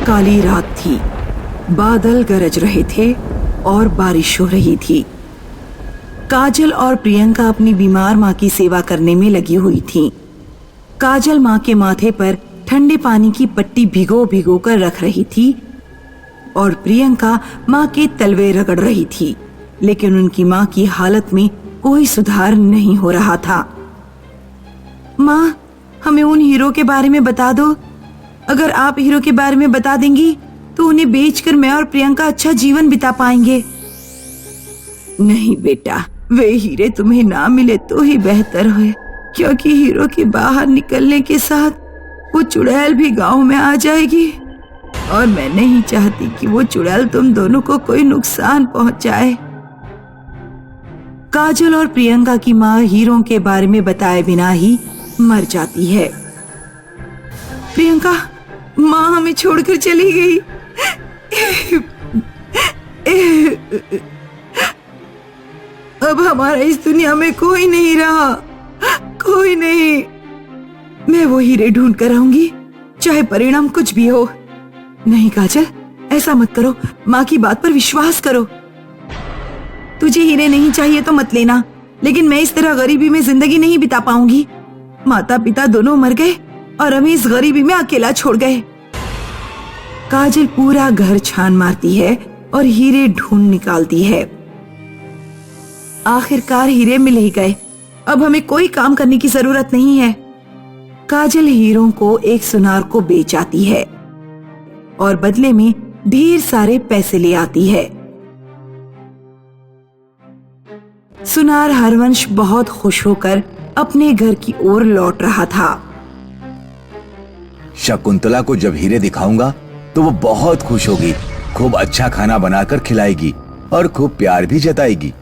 काली रात थी। बादल गरज रहे थे और बारिश हो रही थी। काजल और प्रियंका अपनी बीमार माँ की सेवा करने में लगी हुई थीं। काजल माँ के माथे पर ठंडे पानी की पट्टी भिगो भिगो कर रख रही थी और प्रियंका माँ के तलवे रगड़ रही थी, लेकिन उनकी माँ की हालत में कोई सुधार नहीं हो रहा था। माँ, हमें उन हीरो के बारे में बता दो। अगर आप हीरो के बारे में बता देंगी तो उन्हें बेचकर मैं और प्रियंका अच्छा जीवन बिता पाएंगे। नहीं बेटा, वे हीरे तुम्हें ना मिले तो ही बेहतर है, क्योंकि हीरो के बाहर निकलने के साथ वो चुड़ैल भी गांव में आ जाएगी और मैं नहीं चाहती कि वो चुड़ैल तुम दोनों को कोई नुकसान पहुंचाए। काजल और प्रियंका की माँ हीरो के बारे में बताए बिना ही मर जाती है। प्रियंका, माँ हमें छोड़कर चली गई। अब हमारा इस दुनिया में कोई नहीं रहा, कोई नहीं। मैं वो हीरे ढूंढ कर आऊंगी, चाहे परिणाम कुछ भी हो। नहीं काजल, ऐसा मत करो, माँ की बात पर विश्वास करो। तुझे हीरे नहीं चाहिए तो मत लेना, लेकिन मैं इस तरह गरीबी में जिंदगी नहीं बिता पाऊंगी। माता पिता दोनों मर गए और हमें इस गरीबी में अकेला छोड़ गए। काजल पूरा घर छान मारती है और हीरे ढूंढ निकालती है। आखिरकार हीरे मिल ही गए। अब हमें कोई काम करने की जरूरत नहीं है। काजल हीरों को एक सुनार को बेच आती है और बदले में ढेर सारे पैसे ले आती है। सुनार हरवंश बहुत खुश होकर अपने घर की ओर लौट रहा था। शकुंतला को जब हीरे दिखाऊंगा तो वो बहुत खुश होगी, खूब अच्छा खाना बनाकर खिलाएगी और खूब प्यार भी जताएगी।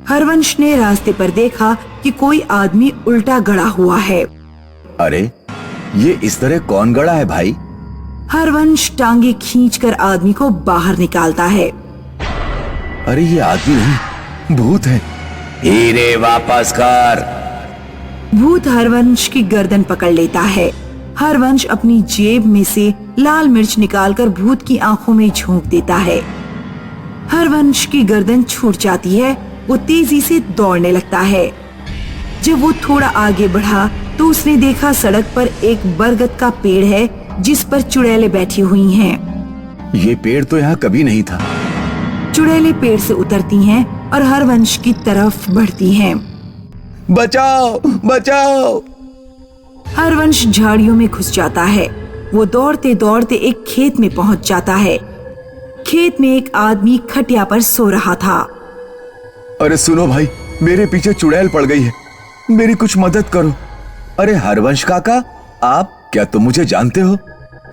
हरवंश ने रास्ते पर देखा कि कोई आदमी उल्टा गड़ा हुआ है। अरे, ये इस तरह कौन गड़ा है भाई? हरवंश टांगे खींचकर आदमी को बाहर निकालता है। अरे, ये आदमी नहीं, भूत है। हीरे वापस कर। भूत हरवंश की गर्दन पकड़ लेता है। हरवंश अपनी जेब में से लाल मिर्च निकालकर भूत की आंखों में झोंक देता है। हरवंश की गर्दन छूट जाती है। वो तेजी से दौड़ने लगता है। जब वो थोड़ा आगे बढ़ा तो उसने देखा सड़क पर एक बरगद का पेड़ है जिस पर चुड़ैलें बैठी हुई हैं। ये पेड़ तो यहाँ कभी नहीं था। चुड़ैलें पेड़ से उतरती हैं और हरवंश की तरफ बढ़ती हैं। बचाओ, बचाओ! हरवंश झाड़ियों में घुस जाता है। वो दौड़ते दौड़ते एक खेत में पहुंच जाता है। खेत में एक आदमी खटिया पर सो रहा था। अरे सुनो भाई, मेरे पीछे चुड़ैल पड़ गई है, मेरी कुछ मदद करो। अरे हरवंश काका, आप क्या तुम मुझे जानते हो?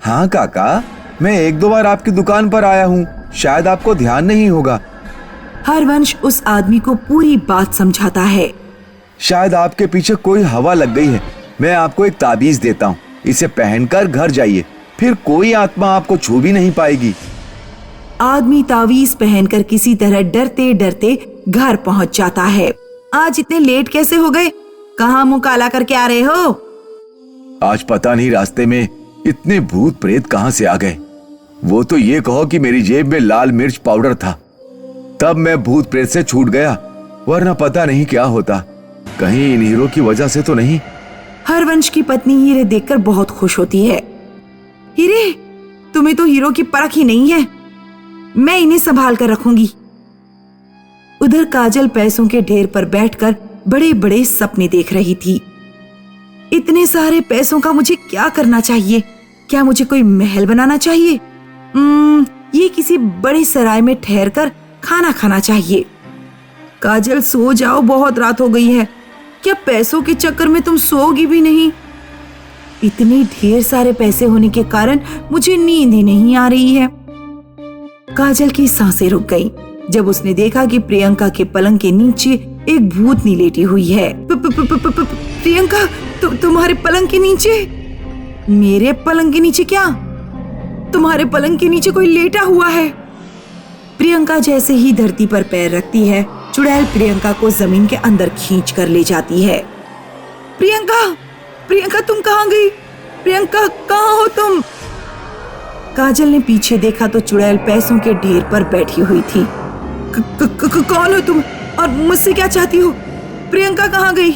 हाँ काका, मैं एक दो बार आपकी दुकान पर आया हूँ, शायद आपको ध्यान नहीं होगा। हरवंश उस आदमी को पूरी बात समझाता है। शायद आपके पीछे कोई हवा लग गई है। मैं आपको एक ताबीज देता हूँ, इसे पहनकर घर जाइए, फिर कोई आत्मा आपको छू भी नहीं पाएगी। आदमी तावीज पहनकर किसी तरह डरते डरते घर पहुंच जाता है। आज इतने लेट कैसे हो गए? कहाँ मुंह काला करके आ रहे हो? आज पता नहीं रास्ते में इतने भूत प्रेत कहाँ से आ गए। वो तो ये कहो कि मेरी जेब में लाल मिर्च पाउडर था, तब मैं भूत प्रेत से छूट गया, वरना पता नहीं क्या होता। कहीं इन हीरो की वजह से तो नहीं। हरवंश की पत्नी हीरे देखकर बहुत खुश होती है। हीरे, तुम्हें तो हीरो की परख ही नहीं है, मैं इन्हें संभाल कर रखूंगी। उधर काजल पैसों के ढेर पर बैठकर बड़े बड़े सपने देख रही थी। इतने सारे पैसों का मुझे क्या करना चाहिए? क्या मुझे कोई महल बनाना चाहिए? ये किसी बड़े सराय में ठहर कर खाना खाना चाहिए। काजल सो जाओ, बहुत रात हो गई है। क्या पैसों के चक्कर में तुम सोओगी भी नहीं? इतने ढेर सारे पैसे होने के कारण मुझे नींद ही नहीं आ रही है। काजल की सांसें रुक गईं जब उसने देखा कि प्रियंका के पलंग के नीचे एक भूतनी लेटी हुई है। प्रियंका, तुम्हारे पलंग के नीचे? मेरे पलंग के नीचे क्या? तुम्हारे पलंग के नीचे कोई लेटा हुआ है। प्रियंका जैसे ही धरती पर पैर रखती है, चुड़ैल प्रियंका को जमीन के अंदर खींच कर ले जाती है। प्रियंका, प्रियंका तुम कहाँ गई? प्रियंका, कहाँ हो तुम? काजल ने पीछे देखा तो चुड़ैल पैसों के ढेर पर बैठी हुई थी। कौन हो तुम और मुझसे क्या चाहती हो? प्रियंका कहाँ गई?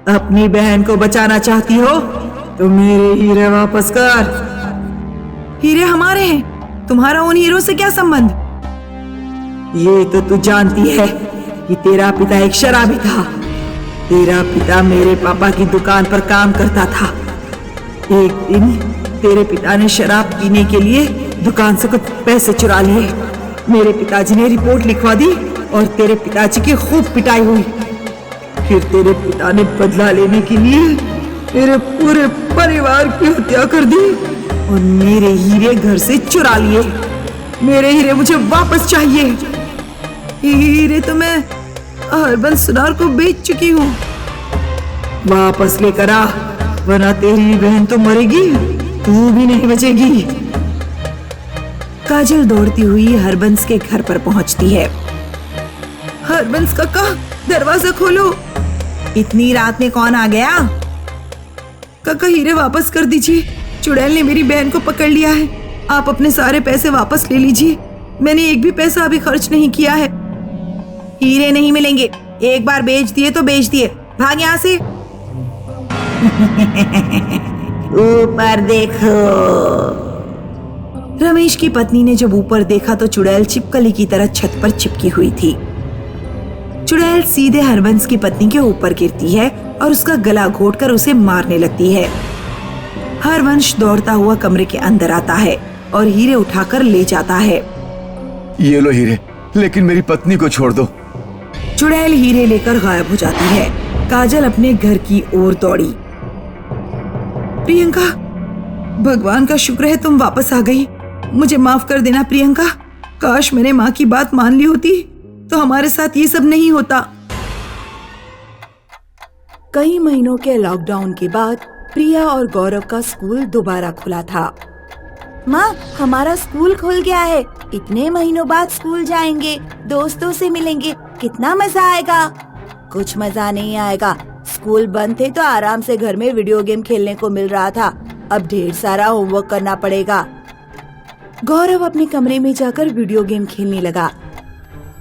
अपनी बहन को बचाना चाहती हो तो मेरे हीरे वापस कर। हीरे हमारे हैं, तुम्हारा उन हीरो से क्या संबंध? ये तो तू जानती है कि तेरा पिता एक शराबी था। तेरा पिता मेरे पापा की दुकान पर काम करता था। एक दिन तेरे पिता ने शराब पीने के लिए दुकान से कुछ पैसे चुरा लिए। मेरे पिताजी ने रिपोर्ट लिखवा दी और तेरे पिताजी की खूब पिटाई हुई। फिर तेरे पिता ने बदला लेने के लिए मेरे पूरे परिवार की हत्या कर दी और मेरे हीरे घर से चुरा लिए। मेरे हीरे मुझे वापस चाहिए। हीरे तो मैं हरबंस सुनार को बेच चुकी हूँ। वापस लेकर आ, वरना तेरी बहन तो मरेगी, तू भी नहीं बचेगी। काजल दौड़ती हुई हरबंस के घर पर पहुंचती है। हरबंस काका, दरवाजा खोलो। इतनी रात में कौन आ गया? काका, हीरे वापस कर दीजिए। चुड़ैल ने मेरी बहन को पकड़ लिया है। आप अपने सारे पैसे वापस ले लीजिए। मैंने एक भी पैसा अभी खर्च नहीं किया है। हीरे नहीं मिलेंगे, एक बार बेच दिए तो बेच दिए। भाग यहाँ से। ऊपर देखो। रमेश की पत्नी ने जब ऊपर देखा तो चुड़ैल छिपकली की तरह छत पर चिपकी हुई थी। चुड़ैल सीधे हरबंस की पत्नी के ऊपर गिरती है और उसका गला घोंटकर उसे मारने लगती है। हरवंश दौड़ता हुआ कमरे के अंदर आता है और हीरे उठाकर ले जाता है। ये लो हीरे, लेकिन मेरी पत्नी को छोड़ दो। चुड़ैल हीरे लेकर गायब हो जाती है। काजल अपने घर की ओर दौड़ी। प्रियंका, भगवान का शुक्र है तुम वापस आ गई। मुझे माफ कर देना प्रियंका। काश मैंने माँ की बात मान ली होती तो हमारे साथ ये सब नहीं होता। कई महीनों के लॉकडाउन के बाद प्रिया और गौरव का स्कूल दोबारा खुला था। माँ, हमारा स्कूल खुल गया है। इतने महीनों बाद स्कूल जाएंगे, दोस्तों से मिलेंगे, कितना मजा आएगा। कुछ मजा नहीं आएगा। स्कूल बंद थे तो आराम से घर में वीडियो गेम खेलने को मिल रहा था। अब ढेर सारा होमवर्क करना पड़ेगा। गौरव अपने कमरे में जाकर वीडियो गेम खेलने लगा।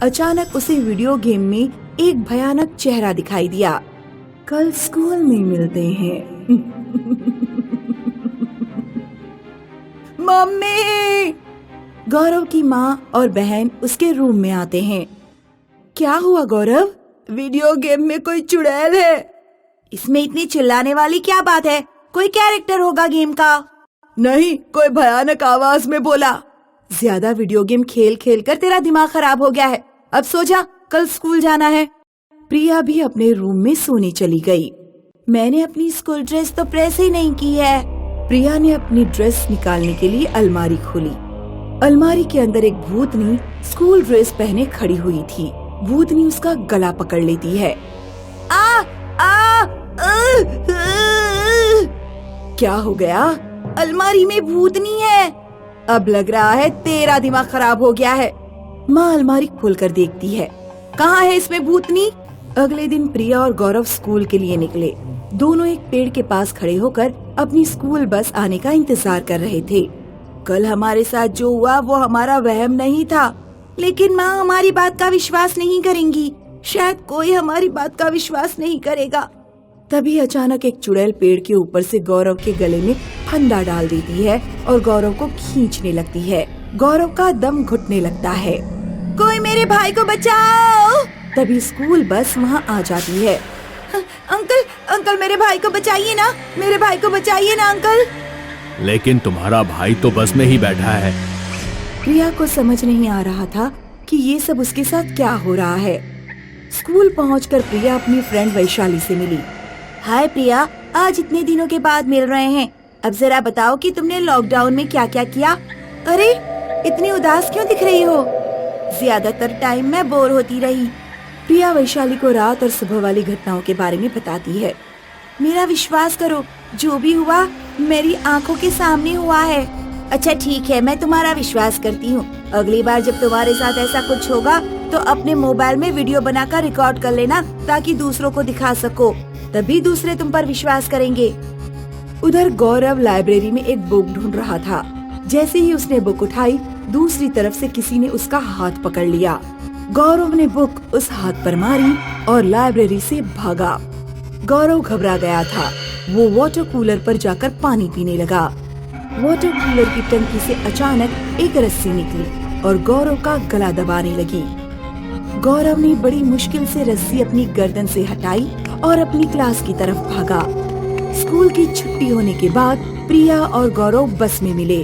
अचानक उसे वीडियो गेम में एक भयानक चेहरा दिखाई दिया। कल स्कूल में मिलते हैं। मम्मी! गौरव की माँ और बहन उसके रूम में आते हैं। क्या हुआ गौरव? वीडियो गेम में कोई चुड़ैल है। इसमें इतनी चिल्लाने वाली क्या बात है? कोई कैरेक्टर होगा गेम का। नहीं, कोई भयानक आवाज में बोला। ज्यादा वीडियो गेम खेल खेल कर तेरा दिमाग खराब हो गया है। अब सो जा, कल स्कूल जाना है। प्रिया भी अपने रूम में सोने चली गई। मैंने अपनी स्कूल ड्रेस तो प्रेस ही नहीं की है। प्रिया ने अपनी ड्रेस निकालने के लिए अलमारी खोली। अलमारी के अंदर एक भूतनी स्कूल ड्रेस पहने खड़ी हुई थी। भूतनी उसका गला पकड़ लेती है। आ, आ, क्या हो गया? अलमारी में भूतनी है। अब लग रहा है तेरा दिमाग खराब हो गया है। माँ अलमारी खोलकर देखती है। कहाँ है इसमें भूतनी? अगले दिन प्रिया और गौरव स्कूल के लिए निकले। दोनों एक पेड़ के पास खड़े होकर अपनी स्कूल बस आने का इंतजार कर रहे थे। कल हमारे साथ जो हुआ वो हमारा वहम नहीं था। लेकिन माँ हमारी बात का विश्वास नहीं करेंगी। शायद कोई हमारी बात का विश्वास नहीं करेगा। तभी अचानक एक चुड़ैल पेड़ के ऊपर से गौरव के गले में फंदा डाल देती है और गौरव को खींचने लगती है। गौरव का दम घुटने लगता है। कोई मेरे भाई को बचाओ! तभी स्कूल बस वहाँ आ जाती है। अंकल, अंकल मेरे भाई को बचाइए ना, मेरे भाई को बचाइए ना अंकल। लेकिन तुम्हारा भाई तो बस में ही बैठा है। प्रिया को समझ नहीं आ रहा था कि ये सब उसके साथ क्या हो रहा है। स्कूल पहुंचकर प्रिया अपनी फ्रेंड वैशाली से मिली। हाय प्रिया, आज इतने दिनों के बाद मिल रहे हैं। अब जरा बताओ कि तुमने लॉकडाउन में क्या क्या किया। अरे इतनी उदास क्यों दिख रही हो? ज्यादातर टाइम मैं बोर होती रही। प्रिया वैशाली को रात और सुबह वाली घटनाओं के बारे में बताती है। मेरा विश्वास करो, जो भी हुआ मेरी आंखों के सामने हुआ है। अच्छा ठीक है, मैं तुम्हारा विश्वास करती हूँ। अगली बार जब तुम्हारे साथ ऐसा कुछ होगा तो अपने मोबाइल में वीडियो बनाकर रिकॉर्ड कर लेना, ताकि दूसरों को दिखा सको। तभी दूसरे तुम पर विश्वास करेंगे। उधर गौरव लाइब्रेरी में एक बुक ढूंढ रहा था। जैसे ही उसने बुक उठाई, दूसरी तरफ से किसी ने उसका हाथ पकड़ लिया। गौरव ने बुक उस हाथ पर मारी और लाइब्रेरी से भागा। गौरव घबरा गया था। वो वाटर कूलर पर जाकर पानी पीने लगा। वाटर कूलर की टंकी से अचानक एक रस्सी निकली और गौरव का गला दबाने लगी। गौरव ने बड़ी मुश्किल से रस्सी अपनी गर्दन से हटाई और अपनी क्लास की तरफ भागा। स्कूल की छुट्टी होने के बाद प्रिया और गौरव बस में मिले।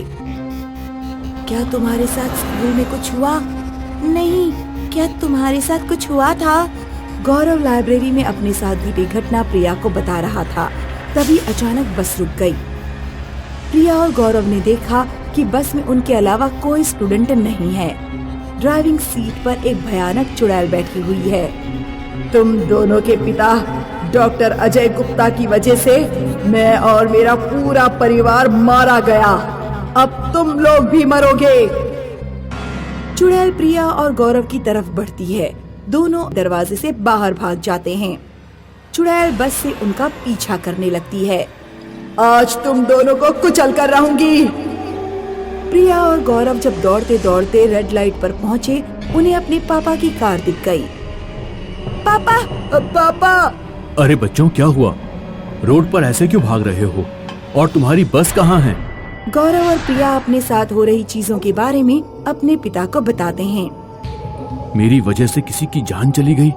क्या तुम्हारे साथ स्कूल में कुछ हुआ? नहीं, क्या तुम्हारे साथ कुछ हुआ था? गौरव लाइब्रेरी में अपने साथ घटी घटना प्रिया को बता रहा था। तभी अचानक बस रुक गई। प्रिया और गौरव ने देखा कि बस में उनके अलावा कोई स्टूडेंट नहीं है। ड्राइविंग सीट पर एक भयानक चुड़ैल बैठी हुई है। तुम दोनों के पिता डॉक्टर अजय गुप्ता की वजह से मैं और मेरा पूरा परिवार मारा गया। अब तुम लोग भी मरोगे। चुड़ैल प्रिया और गौरव की तरफ बढ़ती है। दोनों दरवाजे से बाहर भाग जाते हैं। चुड़ैल बस से उनका पीछा करने लगती है। आज तुम दोनों को कुचल कर रहूंगी। प्रिया और गौरव जब दौड़ते दौड़ते रेड लाइट पर पहुँचे, उन्हें अपने पापा की कार दिख गई। पापा, पापा! अरे बच्चों, क्या हुआ? रोड पर ऐसे क्यों भाग रहे हो? और तुम्हारी बस कहाँ है? गौरव और प्रिया अपने साथ हो रही चीजों के बारे में अपने पिता को बताते हैं। मेरी वजह से किसी की जान चली गई?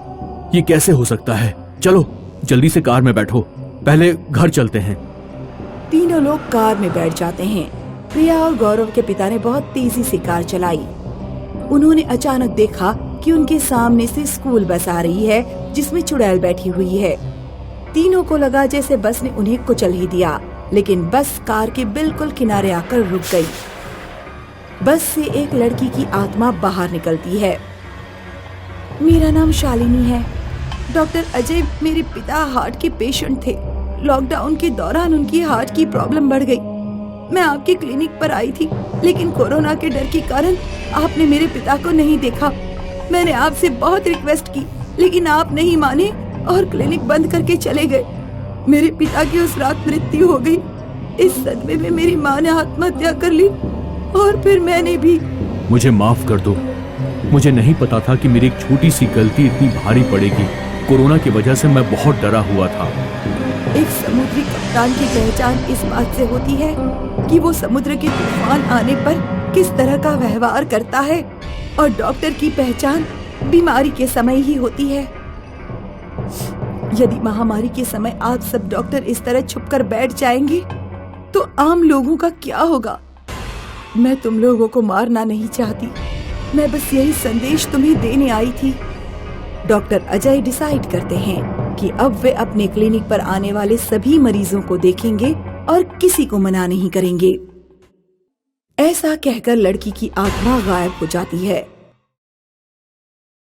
ये कैसे हो सकता है? चलो जल्दी से कार में बैठो, पहले घर चलते हैं। तीनों लोग कार में बैठ जाते हैं। प्रिया और गौरव के पिता ने बहुत तेजी से कार चलाई। उन्होंने अचानक देखा कि उनके सामने से स्कूल बस आ रही है जिसमें चुड़ैल बैठी हुई है। तीनों को लगा जैसे बस ने उन्हें कुचल ही दिया, लेकिन बस कार के बिल्कुल किनारे आकर रुक गई। बस से एक लड़की की आत्मा बाहर निकलती है। मेरा नाम शालिनी है। डॉक्टर अजय मेरे पिता हार्ट के पेशेंट थे। लॉकडाउन के दौरान उनकी हार्ट की प्रॉब्लम बढ़ गई। मैं आपके क्लिनिक पर आई थी, लेकिन कोरोना के डर के कारण आपने मेरे पिता को नहीं देखा। मैंने आपसे बहुत रिक्वेस्ट की, लेकिन आप नहीं माने और क्लिनिक बंद करके चले गए। मेरे पिता की उस रात मृत्यु हो गई। इस सदमे में मेरी माँ ने आत्महत्या कर ली और फिर मैंने भी। मुझे माफ कर दो। मुझे नहीं पता था कि मेरी एक छोटी सी गलती इतनी भारी पड़ेगी। कोरोना की वजह से मैं बहुत डरा हुआ था। एक समुद्री कप्तान की पहचान इस बात से होती है कि वो समुद्र के तूफान आने पर किस तरह का व्यवहार करता है, और डॉक्टर की पहचान बीमारी के समय ही होती है। यदि महामारी के समय आप सब डॉक्टर इस तरह छुपकर बैठ जाएंगे तो आम लोगों का क्या होगा? मैं तुम लोगों को मारना नहीं चाहती, मैं बस यही संदेश तुम्हें देने आई थी। डॉक्टर अजय डिसाइड करते हैं कि अब वे अपने क्लिनिक पर आने वाले सभी मरीजों को देखेंगे और किसी को मना नहीं करेंगे। ऐसा कहकर लड़की की आत्मा गायब हो जाती है।